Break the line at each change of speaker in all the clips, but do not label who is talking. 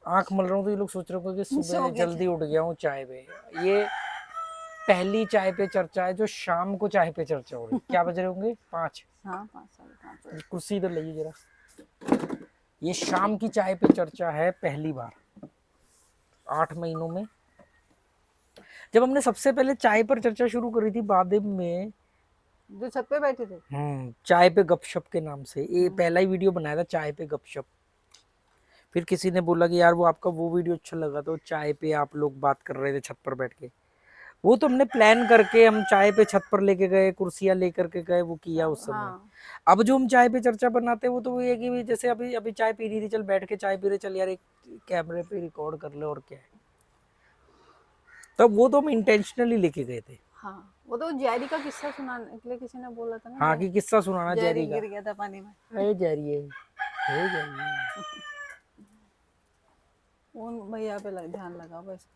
आंख मल रहा हूँ तो ये लोग सोच रहे होंगे कि
सो
सुबह
गए
जल्दी उठ गया हूँ चाय पे। ये पहली चाय पे चर्चा है जो शाम को चाय पे चर्चा हो रही। क्या बज रहे होंगे 5।
हाँ 5 साढ़े 5
कुर्सी इधर लाइए जरा। ये शाम की चाय पे चर्चा है पहली बार 8 महीनों में। जब हमने सबसे पहले चाय पर चर्चा शुरू करी थी बादिम में,
जो छत पे बैठे थे।
चाय पे गपशप के नाम से ये पहला ही वीडियो बनाया था, चाय पे गपशप। फिर किसी ने बोला कि यार वो आपका वो वीडियो अच्छा लगा, तो चाय पे आप लोग बात कर रहे थे छत पर बैठ के। वो तो हमने प्लान करके हम चाय पे छत पर लेके गए, कुर्सियां लेकर के गए, वो किया उस समय।
हाँ
अब जो हम चाय पे चर्चा बनाते हैं वो तो ये है कि जैसे अभी अभी चाय पी रही थी, चल बैठ के चाय पी रहे, चल यार एक कैमरे पे रिकॉर्ड कर ले और क्या है। तब वो तो हम इंटेंशनली लेके गए थे।
हाँ, वो तो जेरी का किस्सा सुनाने के लिए किसी ने बोला था ना।
हाँ कि किस्सा सुनाना
जेरी
जेरी का।
गिर गया था पानी में।
अरे जेरी है जेरी।
उन भैया पे ध्यान लगाओ बस।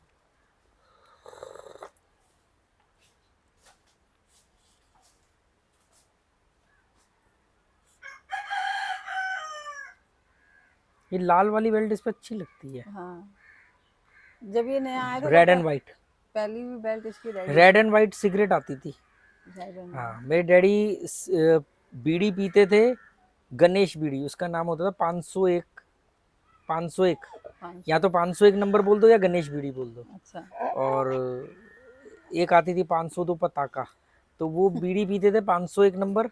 ये लाल वाली बेल्ट इस पे अच्छी लगती है।
हाँ, जब ये नया आया था
रेड एंड व्हाइट।
पहली भी बेल्ट इसकी
रेड एंड व्हाइट सिगरेट आती थी।
रेड एंड
हाँ मेरे डैडी बीड़ी पीते थे, गणेश बीड़ी उसका नाम होता था। 501 501 या तो 501 नंबर बोल दो या गणेश बीड़ी बोल दो।
अच्छा।
और एक आती थी 502 पताका, तो वो बीड़ी पीते थे 501 नंबर।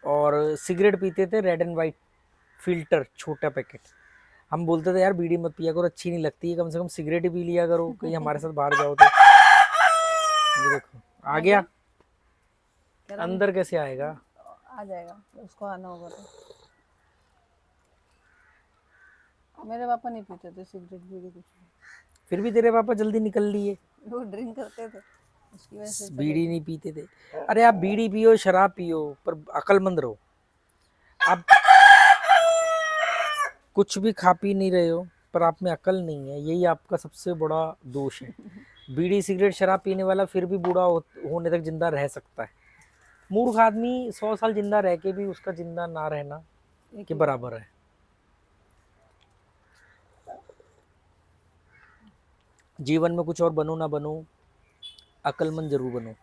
और सिगरेट पीते थे रेड एंड वाइट फिल्टर छोटा पैकेट। हम बोलते थे यार बीड़ी मत पिया करो, अच्छी नहीं लगती है, कम से कम सिगरेट ही पी लिया करो, कहीं हमारे साथ बाहर जाओ तो। ये देखो आ गया। अंदर कैसे आएगा?
आ जाएगा, उसको आना होगा तो। मेरे पापा नहीं पीते थे सिगरेट बीड़ी कुछ।
फिर भी तेरे पापा जल्दी निकल लिए।
वो ड्रिंक करते थे, उसकी वजह से
बीड़ी नहीं पीते थे। अरे आप बीड़ी पियो शराब पियो पर अक्लमंद रहो। आप कुछ भी खा पी नहीं रहे हो पर आप में अकल नहीं है, यही आपका सबसे बड़ा दोष है। बीड़ी सिगरेट शराब पीने वाला फिर भी बूढ़ा होने तक जिंदा रह सकता है। मूर्ख आदमी 100 साल जिंदा रह के भी उसका जिंदा ना रहना के बराबर है। जीवन में कुछ और बनो ना बनो, अक्लमंद जरूर बनो।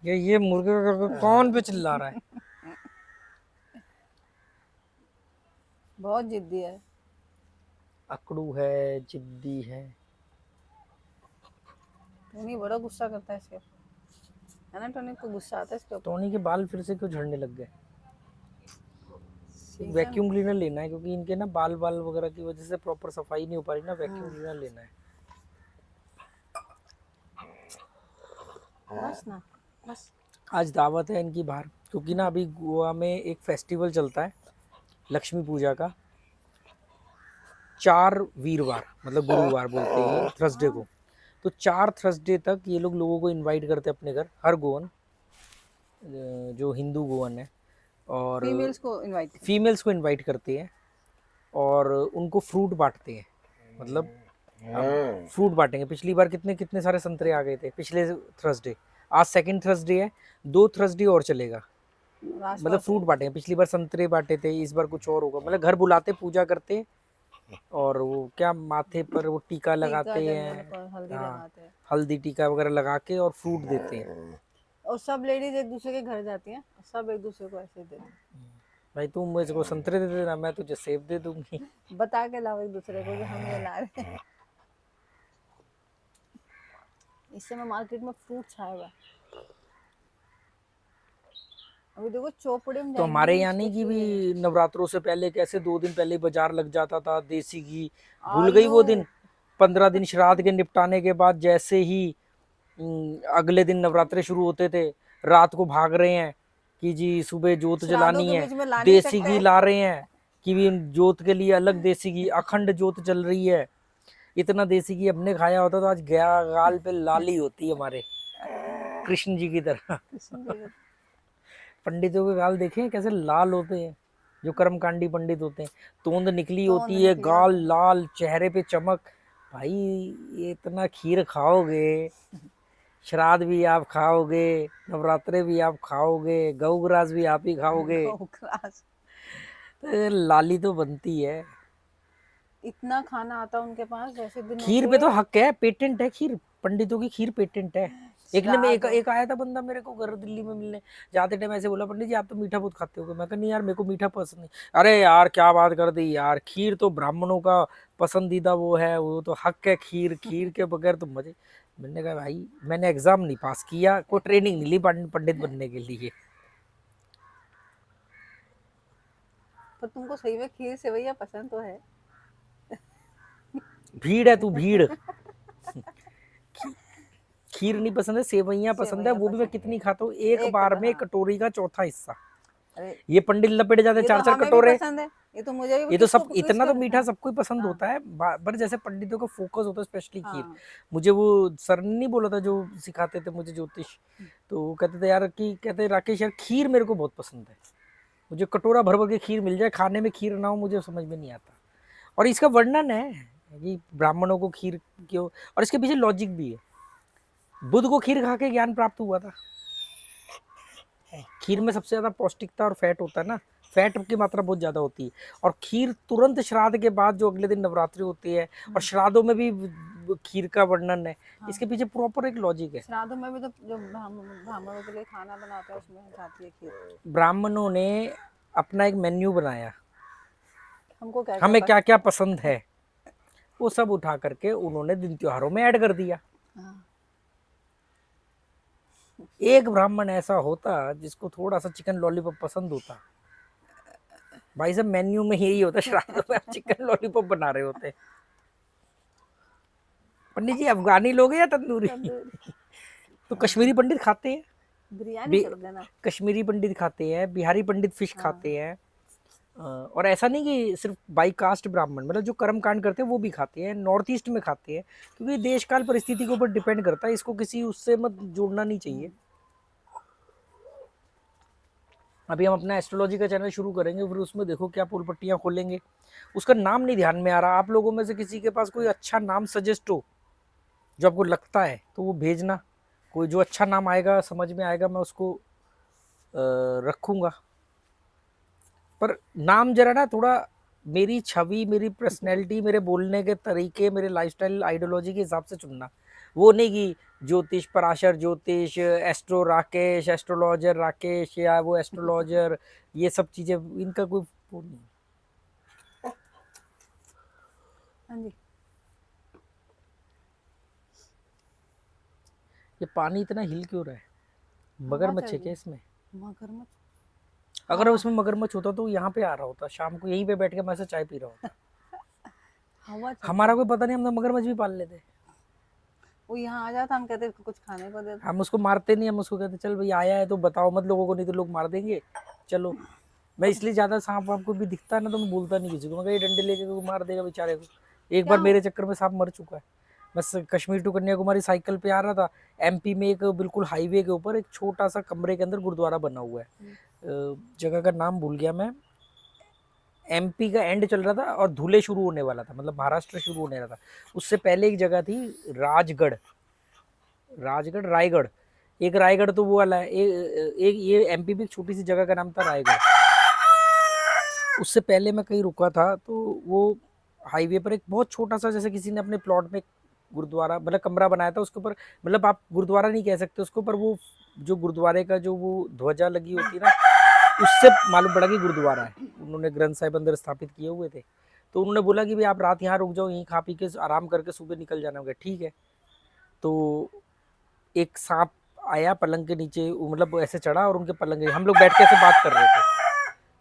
ये मुर्गे कौन पे चिल्ला रहा है?
बहुत जिद्दी है,
अकड़ू है, जिद्दी है।
टोनी बड़ा गुस्सा करता है इसके, है ना? टोनी को गुस्सा आता है इसके ऊपर।
टोनी के बाल फिर से क्यों झड़ने लग गए? वैक्यूम क्लीनर लेना है क्योंकि इनके ना बाल वगैरह की वजह से प्रॉपर सफाई नहीं हो पा रही ना, वैक्यूम क्लीनर लेना है।
बस ना बस।
आज दावत है इनकी बाहर, क्योंकि ना अभी गोवा में एक फेस्टिवल चलता है लक्ष्मी पूजा का। 4 वीरवार मतलब गुरुवार बोलते हैं थर्सडे को, तो 4 थर्सडे तक ये लोगों को इनवाइट करते हैं अपने घर, हर गोवन जो हिंदू गोवन है। और फीमेल्स को इनवाइट करते हैं और उनको फ्रूट बांटते हैं। मतलब फ्रूट बांटेंगे। पिछली बार कितने कितने सारे संतरे आ गए थे पिछले थर्सडे। आज सेकंड थर्सडे है, 2 थर्सडे और चलेगा। मतलब फ्रूट बांटेंगे, पिछली बार संतरे बांटे थे, इस बार कुछ और होगा। मतलब घर बुलाते, पूजा करते और वो क्या माथे पर वो टीका लगाते हैं, हल्दी टीका वगैरह लगा के और फ्रूट देते हैं।
और सब लेडीज एक दूसरे के घर जाती हैं, सब एक दूसरे को ऐसे देते हैं।
भाई तुम मुझे को संतरे दे देना, मैं तुझे सेब दे दूंगी।
बता के लाओ एक दूसरे को कि हम ये ला रहे हैं। इस समय मार्केट में फ्रूट छाया हुआ है। अभी देखो चौपड़े में
तो हमारे यहाँ नहीं कि भी नवरात्रों से पहले कैसे 2 दिन पहले बाजार लग जाता था, देसी घी भूल गई वो दिन। 15 दिन श्राद्ध के निपटाने के बाद जैसे ही अगले दिन नवरात्रे शुरू होते थे, रात को भाग रहे हैं कि जी सुबह जोत जलानी है, देसी घी ला रहे हैं कि भी जोत के लिए अलग देसी घी, अखंड जोत चल रही है। इतना देसी घी हमने खाया होता तो आज गया गाल पे लाली होती हमारे, कृष्ण जी की तरह। पंडितों के गाल देखे कैसे लाल होते हैं, जो कर्मकांडी पंडित होते हैं। तोंद निकली होती है, गाल लाल, चेहरे पे चमक। भाई ये इतना खीर खाओगे श्राद्ध भी आप खाओगे, नवरात्रे भी आप खाओगे, गौग्रास भी आप ही खाओगे,
गौग्रास
तो लाली तो बनती है।
इतना खाना आता उनके पास, जैसे दिन
खीर पे
होते
तो हक है, पेटेंट है खीर, पंडितों की खीर पेटेंट है।
श्राद्ध।
एक आया था बंदा मेरे को घर दिल्ली में मिलने, जाते टाइम ऐसे बोला, पंडित जी आप तो मीठा बहुत खाते हो। मैं कहा नहीं यार मेरे को मीठा पसंद नहीं। अरे यार क्या बात कर दी यार, खीर तो ब्राह्मणों का पसंदीदा वो है, वो तो हक है खीर, खीर के बगैर तो मजे। मैंने कहा भाई मैंने एग्जाम नहीं पास किया, कोई ट्रेनिंग नहीं ली पंडित बनने के लिए।
पर तुमको सही में खीर सेवैया पसंद तो है।
भीड़ है तू भीड़। खीर नहीं पसंद है, सेवइयां पसंद है,
सेवैया
वो भी मैं
पसंद
कितनी
है।
खाता हूँ, एक
एक
बार में
हाँ।
कटोरी का चौथा हिस्सा।
अरे
ये पंडित लपेट जाते
ये तो
चार चार
हमें भी
कटोरे।
पसंद है, ये तो मुझे भी,
ये तो सब
किसको
इतना
किसको
तो मीठा
हाँ
सबको ही पसंद
हाँ
होता है, पर जैसे पंडितों का फोकस होता है स्पेशली खीर।
हाँ।
मुझे वो सर ने नहीं बोला था जो सिखाते थे मुझे ज्योतिष, तो वो कहते थे यार कि कहते राकेश यार खीर मेरे को बहुत पसंद है, मुझे कटोरा भर भर के खीर मिल जाए, खाने में खीर ना हो मुझे समझ में नहीं आता। और इसका वर्णन है कि ब्राह्मणों को खीर क्यों, और इसके पीछे लॉजिक भी है। बुद्ध को खीर खा के ज्ञान प्राप्त हुआ था। खीर में सबसे ज्यादा पौष्टिकता और फैट होता है ना, फैट की मात्रा बहुत ज्यादा होती है। और खीर तुरंत श्राद्ध के बाद जो अगले दिन नवरात्रि होती है, और श्राद्धों में भी खीर का वर्णन है।
हाँ।
इसके पीछे प्रॉपर एक लॉजिक है।
श्राद्धों में भी तो जो ब्राह्मणों के लिए खाना बनाते हैं उसमें जाती है खीर।
ब्राह्मणों ने अपना एक मेन्यू बनाया,
हमको क्या क्या
हमें क्या
पसंद।
क्या पसंद है, वो सब उठा करके उन्होंने दिन त्योहारों में ऐड कर दिया।
हाँ।
एक ब्राह्मण ऐसा होता जिसको थोड़ा सा चिकन लॉलीपॉप पसंद होता, भाई साहब मेन्यू में यही होता, श्राद्धों में आप चिकन लॉलीपॉप बना रहे होते। पंडित जी अफगानी लोग हैं या तंदूरी?
तंदूरी
तो कश्मीरी पंडित खाते हैं,
बिरयानी कर देना।
कश्मीरी पंडित खाते हैं, बिहारी पंडित फिश
हाँ।
खाते हैं। और ऐसा नहीं कि सिर्फ बाई कास्ट ब्राह्मण, मतलब जो कर्म कांड करते हैं वो भी खाते हैं, नॉर्थ ईस्ट में खाते हैं, क्योंकि देश काल परिस्थिति के ऊपर डिपेंड करता है, इसको किसी उससे मत जोड़ना नहीं चाहिए। अभी हम अपना एस्ट्रोलॉजी का चैनल शुरू करेंगे, फिर उसमें देखो क्या पोल पट्टियाँ खोलेंगे। उसका नाम नहीं ध्यान में आ रहा, आप लोगों में से किसी के पास कोई अच्छा नाम सजेस्ट हो जो आपको लगता है तो वो भेजना, कोई जो अच्छा नाम आएगा समझ में आएगा मैं उसको रखूँगा। पर नाम जरा ना थोड़ा मेरी छवि, मेरी पर्सनैलिटी, मेरे बोलने के तरीके, मेरे लाइफस्टाइल आइडियोलॉजी के हिसाब से चुनना। वो नहीं कि ज्योतिष पराशर ज्योतिष, एस्ट्रो राकेश, एस्ट्रोलॉजर राकेश, या वो एस्ट्रोलॉजर, ये सब चीज़ें इनका कोई वो नहीं।
हाँ जी।
ये पानी इतना हिल क्यों रहा है?
हवा
मगरमच्छ
चल
है
रही
क्या
है।
इसमें?
मगरमच्छ।
अगर
हवा
उसमें मगरमच्छ होता तो यहाँ पे आ रहा होता, शाम को यहीं पे बैठ के मैं ऐसे चाय पी रहा होता।
हवा चल रही
हमारा
है।
कोई पता नहीं, हम तो मगरमच्छ भी पाल लेते।
वो यहाँ आ जाता, हम कहते इसको कुछ खाने को दे दो।
हम उसको मारते नहीं, हम उसको कहते चल भाई आया है तो बताओ मत लोगों को, नहीं तो लोग मार देंगे, चलो। मैं इसलिए ज़्यादा सांप वाप को भी दिखता है ना तो मैं बोलता नहीं किसी को, मैं कहा ये डंडे लेके कोई मार देगा बेचारे को। एक
क्या
बार मेरे चक्कर में सांप मर चुका है। बस कश्मीर टू कन्याकुमारी साइकिल पे आ रहा था, एमपी में एक बिल्कुल हाईवे के ऊपर एक छोटा सा कमरे के अंदर गुरुद्वारा बना हुआ है, जगह का नाम भूल गया मैं। एमपी का एंड चल रहा था और धुले शुरू होने वाला था, मतलब महाराष्ट्र शुरू होने वाला था। उससे पहले एक जगह थी राजगढ़, राजगढ़ रायगढ़, एक रायगढ़ तो वो वाला है, एक ये एमपी में एक छोटी सी जगह का नाम था रायगढ़। उससे पहले मैं कहीं रुका था तो वो हाईवे पर एक बहुत छोटा सा, जैसे किसी ने अपने प्लॉट में गुरुद्वारा मतलब कमरा बनाया था उसके ऊपर, मतलब आप गुरुद्वारा नहीं कह सकते उसको, पर वो जो गुरुद्वारे का जो वो ध्वजा लगी होती है ना, उससे मालूम पड़ा कि गुरुद्वारा है। उन्होंने ग्रंथ साहिब अंदर स्थापित किए हुए थे, तो उन्होंने बोला कि भाई आप रात यहाँ रुक जाओ, यहीं खा पी के आराम करके सुबह निकल जाना होगा। ठीक है। तो एक सांप आया पलंग के नीचे, मतलब ऐसे चढ़ा और उनके पलंग के, हम लोग बैठ के ऐसे बात कर रहे थे,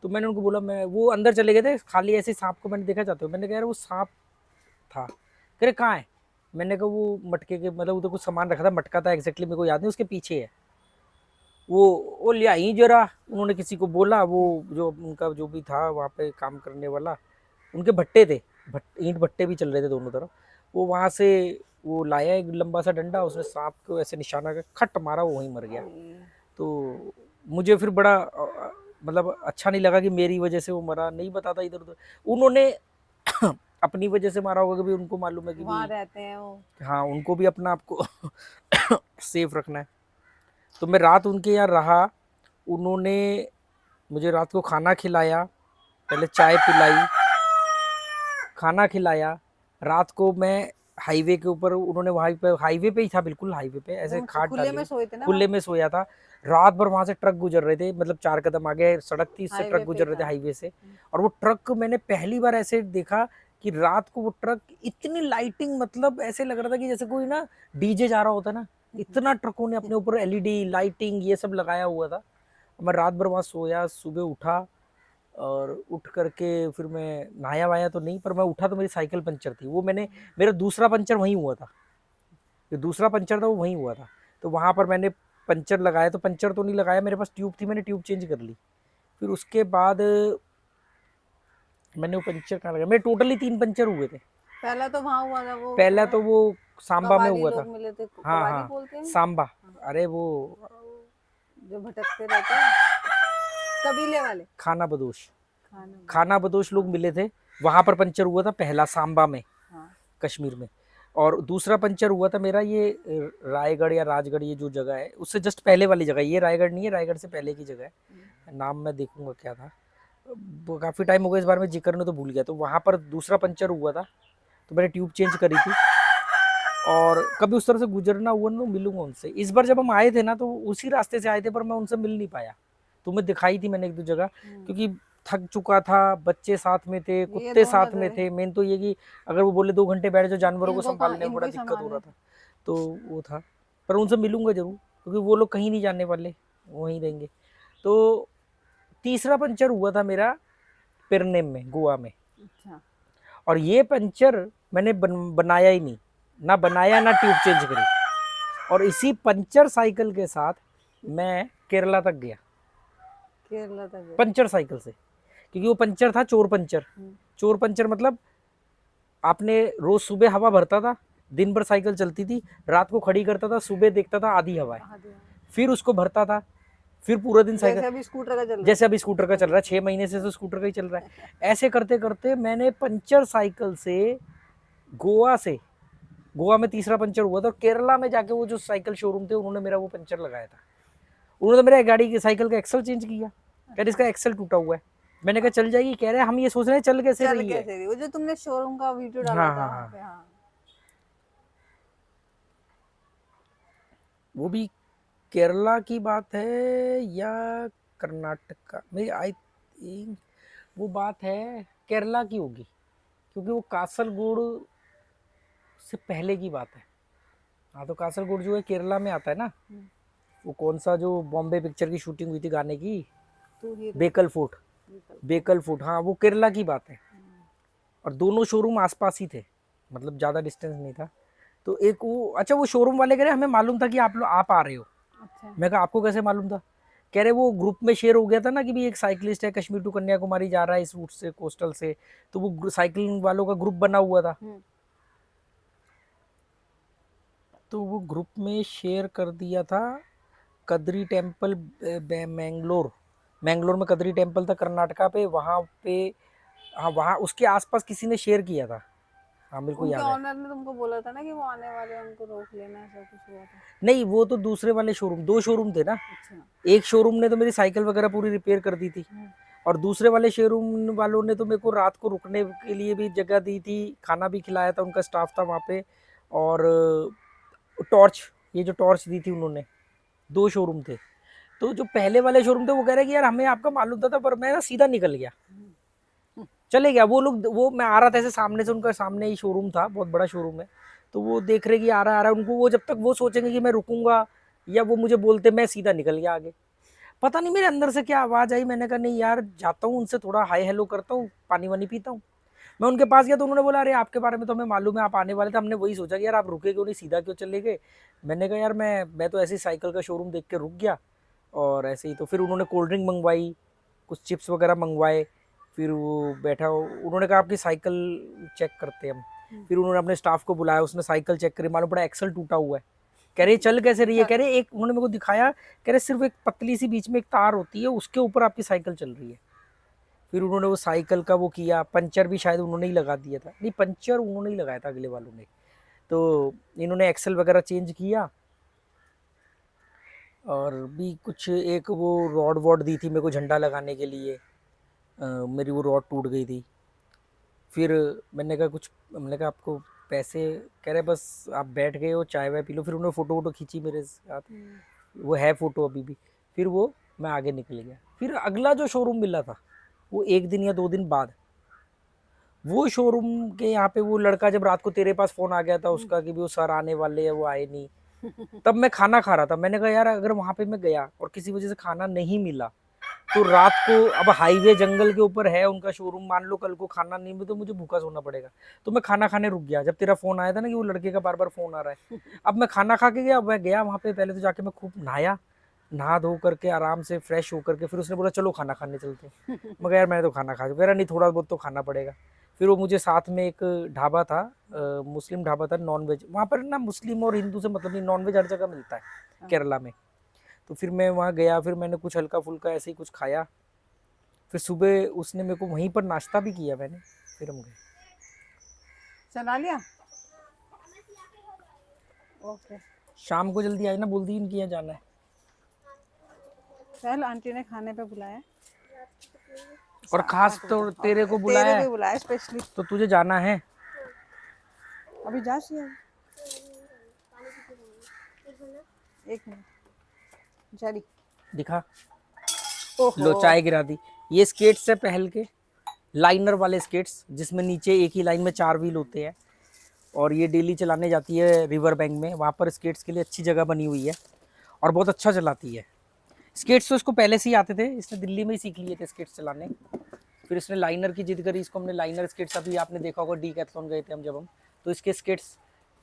तो मैंने उनको बोला, मैं वो अंदर चले गए थे, खाली ऐसे सांप को मैंने देखा चाहते हो, मैंने कहा यार वो सांप था, कह रहे कहाँ है? मैंने कहा वो मटके के, मतलब उधर कुछ सामान रखा था, मटका था एग्जैक्टली मेरे को याद नहीं, उसके पीछे है वो लिया ही जरा। उन्होंने किसी को बोला, वो जो उनका जो भी था वहाँ पे काम करने वाला, उनके भट्टे थे, ईंट भट्टे भी चल रहे थे दोनों तरफ, वो वहाँ से वो लाया एक लंबा सा डंडा, उसने सांप को ऐसे निशाना कर खट मारा, वो वहीं मर गया। तो मुझे फिर बड़ा मतलब अच्छा नहीं लगा कि मेरी वजह से वो मरा, नहीं बताता इधर उधर। उन्होंने अपनी वजह से मारा होगा, कि भी उनको मालूम है कि
वहाँ
भी
रहते हैं वो।
हाँ उनको भी अपना आपको सेफ रखना है। तो मैं रात उनके यहाँ रहा, उन्होंने मुझे रात को खाना खिलाया, पहले चाय पिलाई, खाना खिलाया। रात को मैं हाईवे के ऊपर, उन्होंने वहाँ पे हाईवे पे ही था, बिल्कुल हाईवे पे, ऐसे
तुम
खाट
खुले
डाली,
में सोए थे ना
खुले
वहाँ?
में सोया था। रात भर वहां से ट्रक गुजर रहे थे, मतलब 4 कदम आगे सड़क थी, इससे ट्रक
हाईवे पे ही
गुजर रहे थे
था।
हाईवे से। और वो ट्रक मैंने पहली बार ऐसे देखा कि रात को वो ट्रक इतनी लाइटिंग, मतलब ऐसे लग रहा था कि जैसे कोई ना डीजे जा रहा होता ना, इतना ट्रकों ने अपने ऊपर एलईडी लाइटिंग ये सब लगाया हुआ था। मैं रात भर वहां सोया, सुबह उठा, और उठ करके फिर मैं नहाया वाया तो नहीं, पर मैं उठा तो मेरी साइकिल पंचर थी। वो मैंने, मेरा दूसरा पंचर वहीं हुआ था, जो दूसरा पंचर था वो वहीं हुआ था। तो वहां पर मैंने पंचर लगाया, तो पंचर तो नहीं लगाया, मेरे पास ट्यूब थी, मैंने ट्यूब चेंज कर ली। फिर उसके बाद मैंने वो पंचर कहाँ लगाया, मेरे टोटली 3 पंचर हुए थे।
पहला तो वहाँ हुआ था वो,
पहला तो वो सांबा में
कबाली
हुआ था।
लोग मिले थे,
हाँ
कबाली
हाँ,
बोलते हैं।
सांबा, अरे वो
जो भटकते रहते हैं, कबीले वाले।
खाना बदोश,
खाना।
खाना बदोश लोग मिले थे, वहां पर पंचर हुआ था पहला, सांबा में,
हाँ।
कश्मीर में। और दूसरा पंचर हुआ था मेरा ये रायगढ़ या राजगढ़, ये जो जगह है उससे जस्ट पहले वाली जगह, ये रायगढ़ नहीं है, रायगढ़ से पहले की जगह है, नाम मैं देखूंगा क्या था, काफ़ी टाइम हो गया इस बारे में जिक्र, नहीं तो भूल गया। तो वहाँ पर दूसरा पंचर हुआ था, तो मैंने ट्यूब चेंज करी थी। और कभी उस तरह से गुजरना हुआ ना, मिलूंगा उनसे। इस बार जब हम आए थे ना, तो उसी रास्ते से आए थे, पर मैं उनसे मिल नहीं पाया। तुम्हें दिखाई थी मैंने एक दो जगह, क्योंकि थक चुका था, बच्चे साथ में थे, कुत्ते साथ में थे। मेन तो ये कि अगर वो बोले 2 घंटे बैठ जाओ, जानवरों को संभालने में बड़ा दिक्कत हो रहा था, तो वो था। पर उनसे मिलूंगा जरूर, क्योंकि वो लोग कहीं नहीं जाने वाले, वहीं रहेंगे। तो तीसरा पंचर हुआ था मेरा पेरनेम में, गोवा में।
अच्छा।
और ये पंचर मैंने बनाया ही नहीं, ना बनाया ना ट्यूब चेंज करी। और इसी पंचर साइकिल के साथ मैं केरला तक गया,
केरला तक गए।
पंचर साइकिल से। क्योंकि वो पंचर था चोर पंचर। चोर पंचर मतलब आपने रोज सुबह हवा भरता था, दिन भर साइकिल चलती थी, रात को खड़ी करता था, सुबह देखता था आधी हवा है, फिर उसको भरता था, फिर पूरा दिन साइकिल,
जैसे अभी स्कूटर का चल रहा है।
जैसे अभी स्कूटर का चल रहा है, 6 महीने से तो स्कूटर का ही चल रहा है। ऐसे करते करते मैंने पंचर साइकिल से गोवा से, गोवा में तीसरा पंचर हुआ था, और केरला में जाके वो जो साइकिल शोरूम थे उन्होंने मेरा वो पंचर लगाया था। उन्होंने मेरा गाड़ी की साइकिल का एक्सल चेंज किया, कह रहे इसका एक्सल टूटा हुआ है। मैंने कहा चल जाएगी, कह रहे हम ये सोच रहे हैं चल कैसे
चल
रही है।
कैसे रही, वो जो तुमने शोरूम का वीडियो डाला
हाँ
था
हाँ
वहाँ
हाँ,
पे। हाँ।
वो भी केरला की बात है या कर्नाटका में, आई थिंक वो बात है केरला की होगी, क्योंकि वो कासरगोड से पहले की बात है। हाँ, तो कासरगोड जो है केरला में आता है ना, वो कौन सा जो बॉम्बे पिक्चर की शूटिंग हुई थी गाने की, बेकल फोर्ट, बेकल फोर्ट, हाँ वो केरला की बात है। और दोनों शोरूम आसपास ही थे, मतलब ज़्यादा डिस्टेंस नहीं था। तो एक वो, अच्छा वो शोरूम वाले कह रहे हमें मालूम था कि आप आ रहे हो।
अच्छा।
मैं कहा आपको कैसे मालूम था? कह रहे वो ग्रुप में शेयर हो गया था ना कि भी एक साइकिलिस्ट है कश्मीर टू कन्याकुमारी जा रहा है इस रूट से, कोस्टल से, तो वो साइकिलिंग वालों का ग्रुप बना हुआ था, तो वो ग्रुप में शेयर कर दिया था। कद्री टेम्पल, मैंगलोर, मैंगलोर में कद्री टेम्पल था कर्नाटका पे, वहाँ पे, हाँ वहाँ उसके आसपास किसी ने शेयर किया था। हाँ मेरे को
उनके
याद है।
ऑनर ने तुमको बोला था ना कि वो आने वाले हैं, उनको रोक लेना, ऐसा कुछ हुआ था।
नहीं वो तो दूसरे वाले शोरूम, 2 शोरूम थे ना।
अच्छा।
एक शोरूम ने तो मेरी साइकिल वगैरह पूरी रिपेयर कर दी थी, और दूसरे वाले शोरूम वालों ने तो मेरे को रात को रुकने के लिए भी जगह दी थी, खाना भी खिलाया था, उनका स्टाफ था वहाँ पे। और टॉर्च, ये जो टॉर्च दी थी उन्होंने, 2 शोरूम थे। तो जो पहले वाले शोरूम थे वो कह रहे कि यार हमें आपका मालूम था, पर मैं ना सीधा निकल गया, चले गया। वो लोग, वो मैं आ रहा था ऐसे सामने से, उनका सामने ही शोरूम था, बहुत बड़ा शोरूम है, तो वो देख रहे कि आ रहा है उनको, वो जब तक वो सोचेंगे कि मैं रुकूंगा या वो मुझे बोलते, मैं सीधा निकल गया आगे। पता नहीं मेरे अंदर से क्या आवाज़ आई, मैंने कहा नहीं यार जाता हूँ उनसे, थोड़ा हाई हेलो करता हूँ, पानी वानी पीता हूँ। मैं उनके पास गया तो उन्होंने बोला अरे आपके बारे में तो हमें मालूम है, आप आने वाले थे, हमने वही सोचा कि यार आप रुके क्यों नहीं, सीधा क्यों चले गए। मैंने कहा यार मैं तो ऐसे ही साइकिल का शोरूम देख के रुक गया, और ऐसे ही। तो फिर उन्होंने कोल्ड ड्रिंक मंगवाई, कुछ चिप्स वगैरह मंगवाए, फिर वो बैठा, उन्होंने कहा आपकी साइकिल चेक करते हैं हम। फिर उन्होंने अपने स्टाफ को बुलाया, उसने साइकिल चेक करी, मालूम पड़ा एक्सल टूटा हुआ है। कह रहे चल कैसे रही है, कह रहे एक, उन्होंने मेरे को दिखाया, कह रहे सिर्फ एक पतली सी बीच में एक तार होती है, उसके ऊपर आपकी साइकिल चल रही है। फिर उन्होंने वो साइकिल का वो किया, पंचर भी शायद उन्होंने ही लगा दिया था, नहीं पंचर उन्होंने ही लगाया था अगले वालों ने। तो इन्होंने एक्सल वगैरह चेंज किया, और भी कुछ एक वो रॉड वॉड दी थी मेरे को झंडा लगाने के लिए, मेरी वो रॉड टूट गई थी। फिर मैंने कहा कुछ, मैंने कहा आपको पैसे, कह रहे बस आप बैठ गए हो चाय वाय पी लो। फिर उन्होंने फ़ोटो वोटो खींची मेरे साथ, वो है फ़ोटो अभी भी। फिर वो मैं आगे निकल गया। फिर अगला जो शोरूम मिला था वो 1 दिन या 2 दिन बाद, वो शोरूम के यहाँ पे वो लड़का जब रात को तेरे पास फ़ोन आ गया था उसका कि भी वो सर आने वाले हैं, वो आए नहीं। तब मैं खाना खा रहा था, मैंने कहा यार अगर वहाँ पे मैं गया और किसी वजह से खाना नहीं मिला तो रात को, अब हाईवे जंगल के ऊपर है उनका शोरूम, मान लो कल को खाना नहीं मिले तो मुझे भूखा सोना पड़ेगा। तो मैं खाना खाने रुक गया जब तेरा फोन आया था ना कि वो लड़के का बार बार फोन आ रहा है। अब मैं खाना खा के गया, मैं गया वहाँ पे, पहले तो जाके मैं खूब नहाया, नहा धो करके आराम से फ्रेश होकर के फिर उसने बोला चलो खाना खाने चलते हैं। मैं कहा यार मैं तो खाना खा चुका, नहीं थोड़ा बहुत तो खाना पड़ेगा। फिर वो मुझे साथ में एक ढाबा था, मुस्लिम ढाबा था, नॉन वेज, वहाँ पर ना मुस्लिम और हिंदू से मतलब नहीं, नॉन वेज हर जगह मिलता है केरला में। तो फिर मैं वहाँ गया, फिर मैंने कुछ हल्का फुल्का ऐसे ही कुछ खाया। फिर सुबह उसने मेरे को वहीं पर नाश्ता भी किया मैंने, फिर हम गए।
चला लिया। ओके।
शाम को जल्दी आए ना, बोल दी इनकी यहाँ जाना है।
चल आंटी ने खाने पे बुलाया,
और खास तो तेरे को बुलाया
तेरे
है,
को बुलाया स्पेशली।
तो तुझे जाना है।
अभी जा सी एक मिनट जारी।
दिखा,
ओहो
लो चाय गिरा दी। ये स्केट्स है पहल के, लाइनर वाले स्केट्स जिसमें नीचे एक ही लाइन में 4 व्हील होते हैं। और ये डेली चलाने जाती है रिवर बैंक में, वहाँ पर स्केट्स के लिए अच्छी जगह बनी हुई है और बहुत अच्छा चलाती है। स्केट्स तो इसको पहले से ही आते थे, इसने दिल्ली में ही सीख लिए थे स्केट्स चलाने। फिर इसने लाइनर की जिद करी, इसको हमने लाइनर स्केट्स, अभी आपने देखा होगा डीकैथलॉन गए थे हम जब हम, तो इसके स्केट्स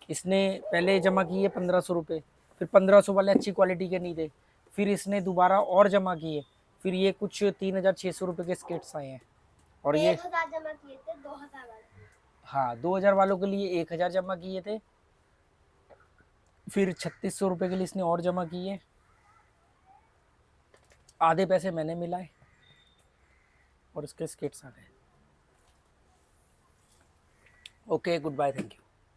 इसने पहले जमा किए 1500 रुपये। फिर 1500 वाले अच्छी क्वालिटी के नहीं थे, फिर इसने दोबारा और जमा किए, फिर ये कुछ 3600 रुपये के स्केट्स आए हैं। और ये
1000 जमा किए थे, 2000 वाले।
हाँ 2000 वालों के लिए 1000 जमा किए थे, फिर 3600 रुपये के लिए इसने और जमा किए, आधे पैसे मैंने मिलाए और इसके स्केट्स आ गए। Okay goodbye, thank you.